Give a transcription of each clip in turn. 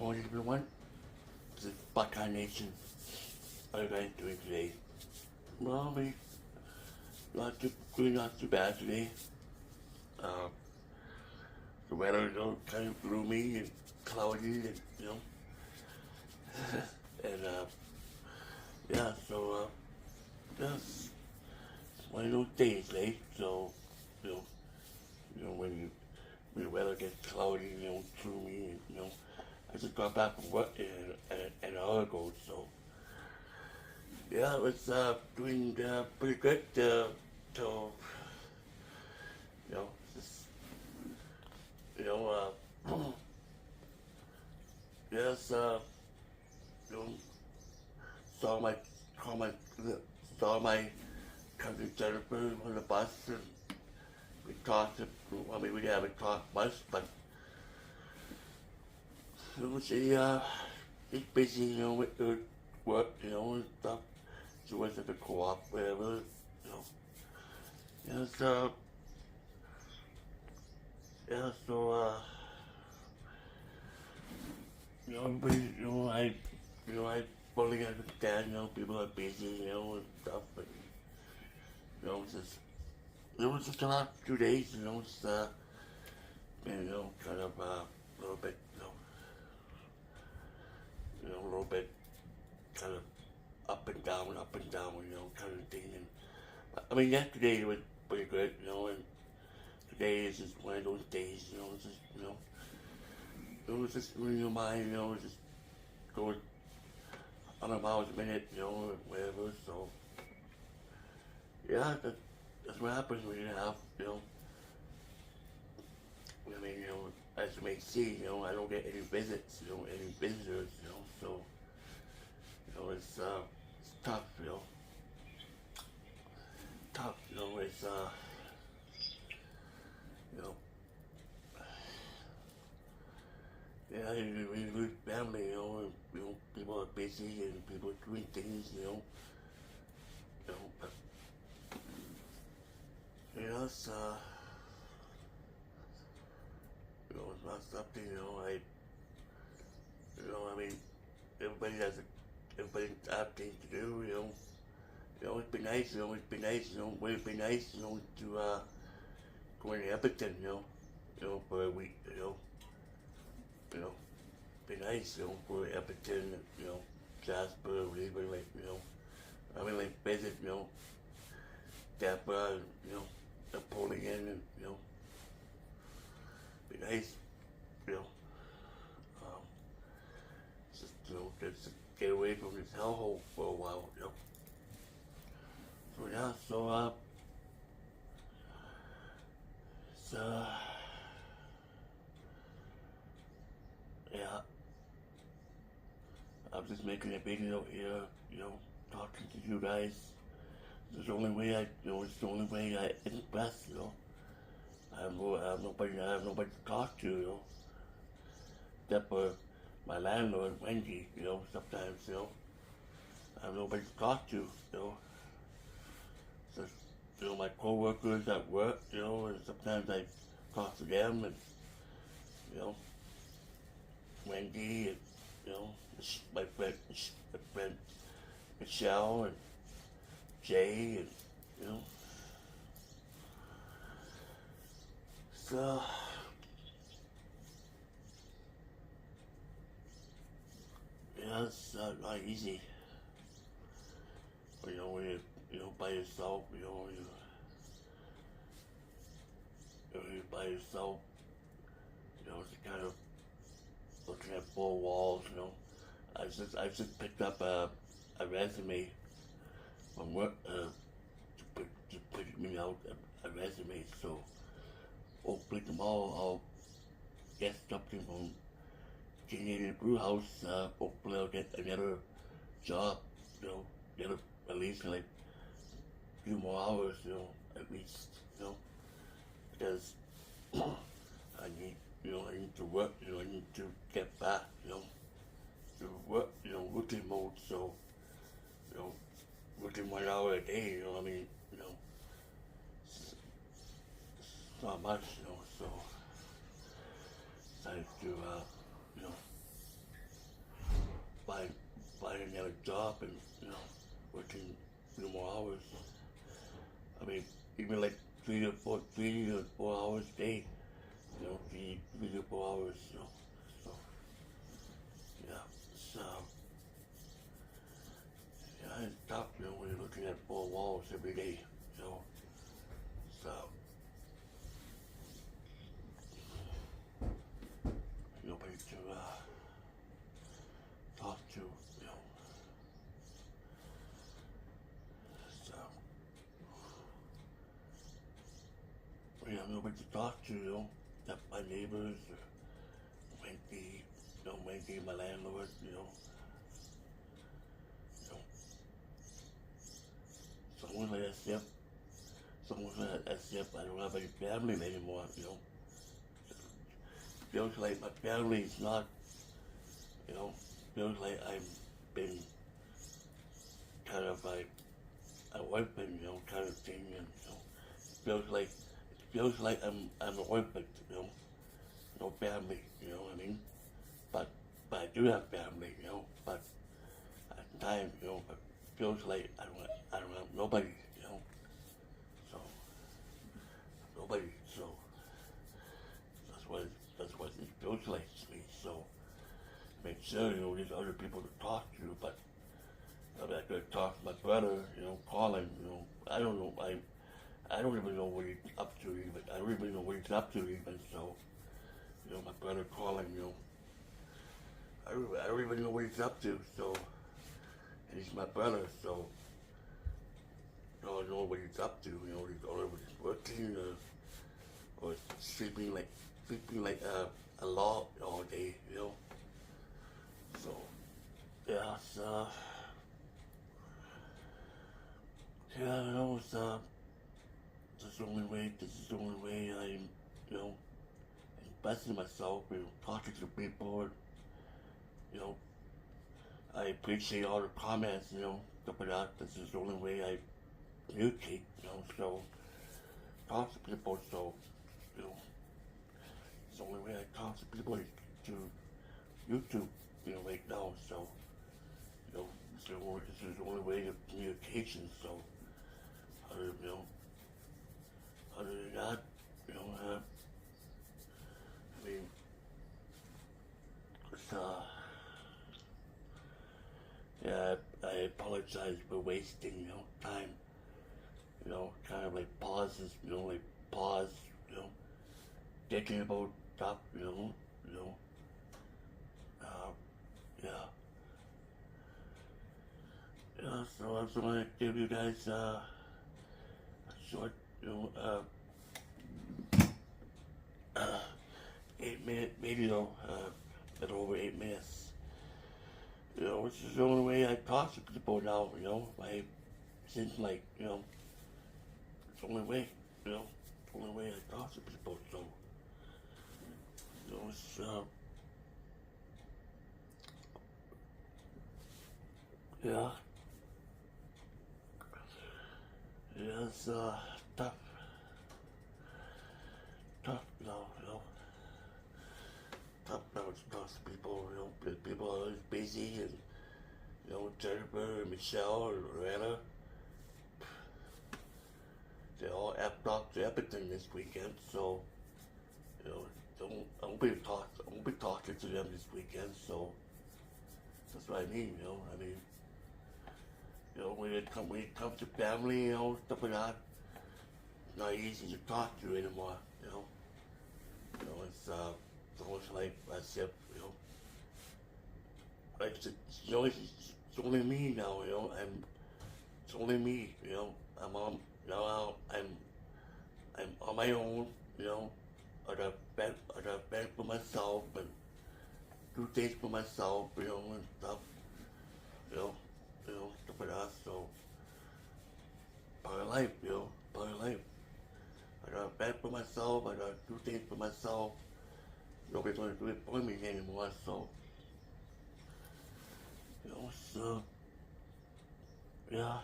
morning, everyone. This is Buckeye Nation. How are you guys doing today? Well, we not too bad today. Um, the weather is kind of gloomy and cloudy, and and yeah. So yeah, it's one of those days, eh? So you know, when the weather gets cloudy, gloomy, and I just got back from work an hour ago, so yeah, it was doing pretty good. So just you know, yes, you know, saw my saw my saw my cousin Jennifer on the bus, and we talked. I mean, we haven't talked much, but she's busy, with her work, and stuff. She works at the co-op, whatever, you know. Yeah, so, yeah, so, everybody, I fully understand, people are busy, and stuff, but, it's just, it was just the last 2 days, it's, been, kind of, a little bit, a little bit kind of up and down, kind of thing. And I mean, yesterday was pretty good, and today is just one of those days, it's just, it was just in your mind, just going 100 miles a minute, or whatever. So, yeah, that's what happens when you have, I mean, as you may see, I don't get any visits, any visitors, so, it's tough, tough, it's, you know, yeah, you lose family, and, people are busy and people are doing things, but, it's, it's not something, I mean, everybody everybody have things to do, it'd be nice, would it be nice, to, go into Edmonton, for a week, be nice, for Edmonton, Jasper, or even like, I mean, like, visit, Tampa, Napoleon, and, be nice, um, just get away from this hellhole for a while, So yeah, so yeah, I'm just making a video here, talking to you guys. It's the only way it's the only way I express, I have nobody to talk to, except for my landlord, Wendy, sometimes, I have nobody to talk to, Just, my co-workers at work, and sometimes I talk to them, and, Wendy, and, my friend Michelle, and Jay, and, so, yeah, it's not easy. When you're by yourself, you're by yourself, it's kind of looking at four walls, I just picked up a resume from work, to put me out a resume, so hopefully tomorrow I'll get something from Canadian Brew House. Hopefully I'll get another job, get at least like a few more hours, at least, because I need, I need to work, I need to get back, to work, working mode, so, working 1 hour a day, I mean, it's not much, so, decided to, find another job and, you know, working more hours. I mean, even like 3 to 4 hours a day, you know, 3 to 4 hours, you know. So, yeah, so, yeah, it's tough, you know, when you're looking at four walls every day, you know. So, nobody to talk to, you know. So, you know, nobody to talk to, you know. Not my neighbors or Wendy, you know, Wendy, my landlord, you know. You know, someone like as if I don't have any family anymore, you know. Feels like my family is not, you know, feels like I've been kind of like an orphan, you know, kind of thing, and you know, feels like I'm an orphan, you know, no family, you know what I mean? But I do have family, you know, but at times, you know, but feels like I don't have nobody, you know. So nobody, so that's what it feels like to me. So make sure, you know, there's other people to talk to, but I mean, I could talk to my brother, you know, call him, you know, I don't know, I don't even know what he's up to even. I don't even know what he's up to even, so, you know, my brother calling, you know, I don't even know what he's up to, so, and he's my brother, so, I don't know what he's up to, you know, he's working or sleeping like a log all day, you know, so, yeah, so, yeah, you know, it's, this is the only way I'm, you know, investing in myself, you know, talking to people, and, you know, I appreciate all the comments, you know, stuff like that. This is the only way I communicate, you know, so, talk to people, so, you know, it's the only way I talk to people to YouTube, you know, right now, so, you know, this is the only way of communication, so, you know, other than that, you know, I mean, it's, yeah, I apologize for wasting, you know, time, you know, kind of like pauses, you know, you know, thinking about stuff, you know, yeah. Yeah, so I just want to give you guys, a short, you know, 8 minute video, a little over 8 minutes. You know, which is the only way I talk to people now, you know, seems like, you know, it's the only way, you know, it's the only way I talk to people, so, you know, it's, yeah, yeah, it's, tough, now, you know, tough now to talk to people, you know, people are always busy, and, you know, Jennifer and Michelle and Loretta, they all effed up to everything this weekend, so, you know, I won't be talking to them this weekend, so, that's what I mean, you know, you know, when it comes to family, you know, stuff like that, it's not easy to talk to anymore, you know, it's almost like as if, you know, like, you know, it's only me now, you know, it's only me, you know, you know, I'm on my own, you know, I got bed for myself and do things for myself, you know, and stuff, you know, stuff like that, so, part of life, you know, part of life. I got bed for myself, I got do things for myself, nobody's gonna do it for me anymore, so, you know, so, yeah.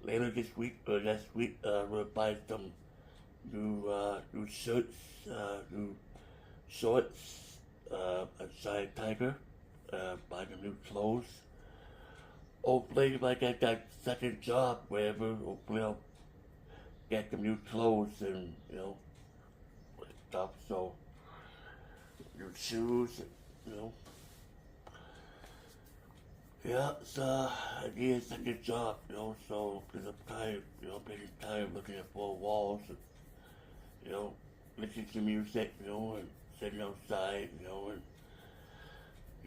Later this week or next week, we'll buy some new shirts, new shorts, a giant tiger. buy them new clothes. Hopefully, if I get that second job, wherever, hopefully I'll get them new clothes and, stuff. So, new shoes, you know. Yeah, it's, I need a second job, so, because I'm tired, getting tired of looking at four walls and, listening to music, and sitting outside, and,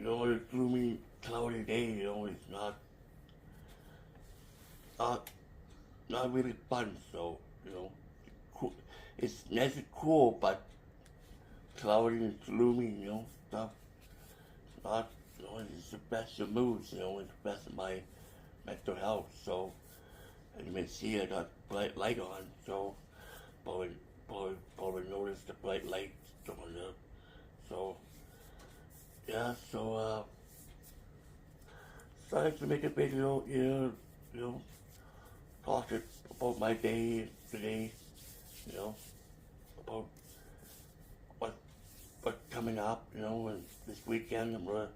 on a gloomy, cloudy day, it's not, not really fun, so, cool. It's nice and cool, but cloudy and gloomy, stuff, not, it's the best of moods, it's the best of my mental health, so, as you may see, I got bright light on, so, probably noticed the bright light on there, so, yeah, so, decided to make a video here, talking about my day today, about what's coming up, and this weekend I'm gonna,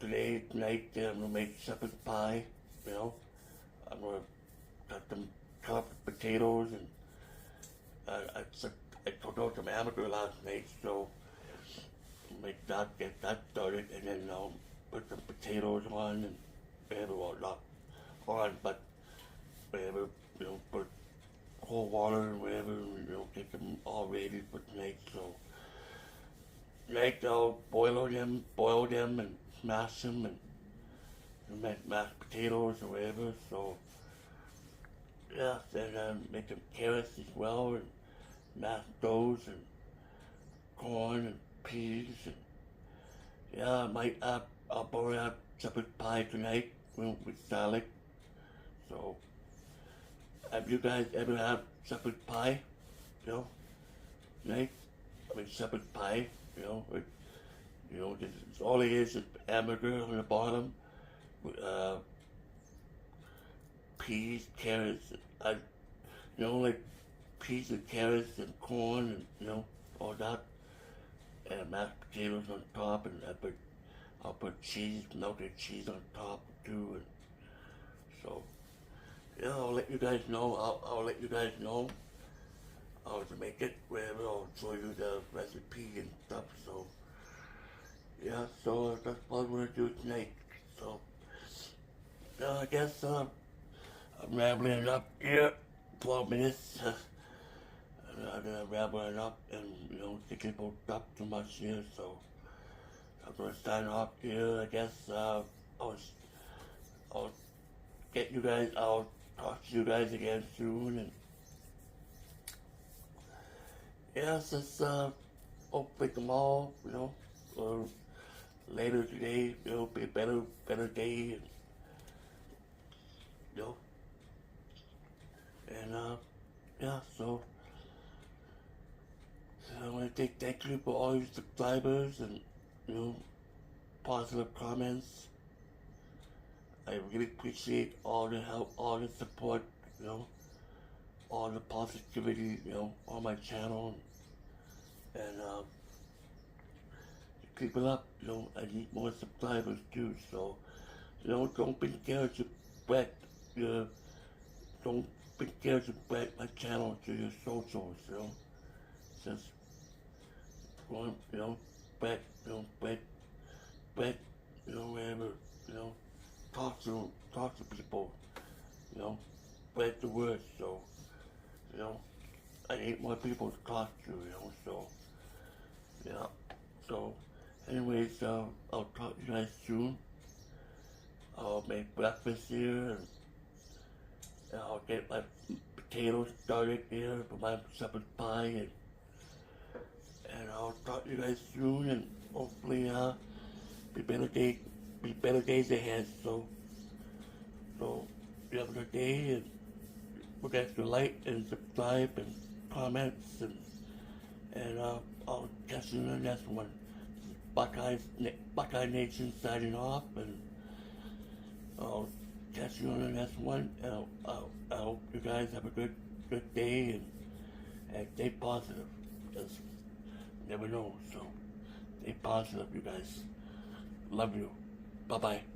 tonight, I'm gonna make shepherd's pie, I'm gonna cut up the potatoes, and I took out some hamburger last night, so get that started, and then I'll put some potatoes on, and whatever, well, not on, but whatever, put cold water and whatever, get them all ready for tonight, so tonight I'll boil them and smash them, and make mashed potatoes or whatever, so yeah, then make some carrots as well, and mash those, and corn and peas, and yeah, I'll probably have shepherd's pie tonight with salad, so have you guys ever had shepherd's pie, tonight? I mean shepherd's pie, with, it's all it is hamburger on the bottom, with, peas, carrots, like peas and carrots and corn and, all that, and mashed potatoes on top, and I'll put cheese, melted cheese on top too, and so, yeah, I'll let you guys know, I'll let you guys know how to make it, wherever, I'll show you the recipe and stuff, so, yeah, so that's what I'm gonna do tonight, so, I guess, I'm rambling enough here, 12 minutes, I'm rambling up and, thinking about stuff too much here, so, I'm gonna sign off here, I guess, I'll get you guys, I'll talk to you guys again soon, and yes, it's, hopefully tomorrow, or later today, be a better day, and, and, yeah, so, I want to thank you for all your subscribers and, positive comments. I really appreciate all the help, all the support, all the positivity, on my channel, and, keep it up, I need more subscribers too, so, don't be scared to spread don't be scared to spread my channel to your socials, just go on, spread, wherever, talk to people, spread the word, so, I need more people to talk to, so, yeah, so, anyways, I'll talk to you guys soon. I'll make breakfast here, and I'll get my potatoes started here for my shepherd's pie, and I'll talk to you guys soon, and hopefully, be better days ahead, so you have a good day, and forget to like and subscribe and comments, and I'll catch you in the next one. Buckeye Nation signing off, and I'll catch you on the next one, and I hope you guys have a good day, and stay positive, because you never know, so stay positive, you guys. Love you. Bye bye.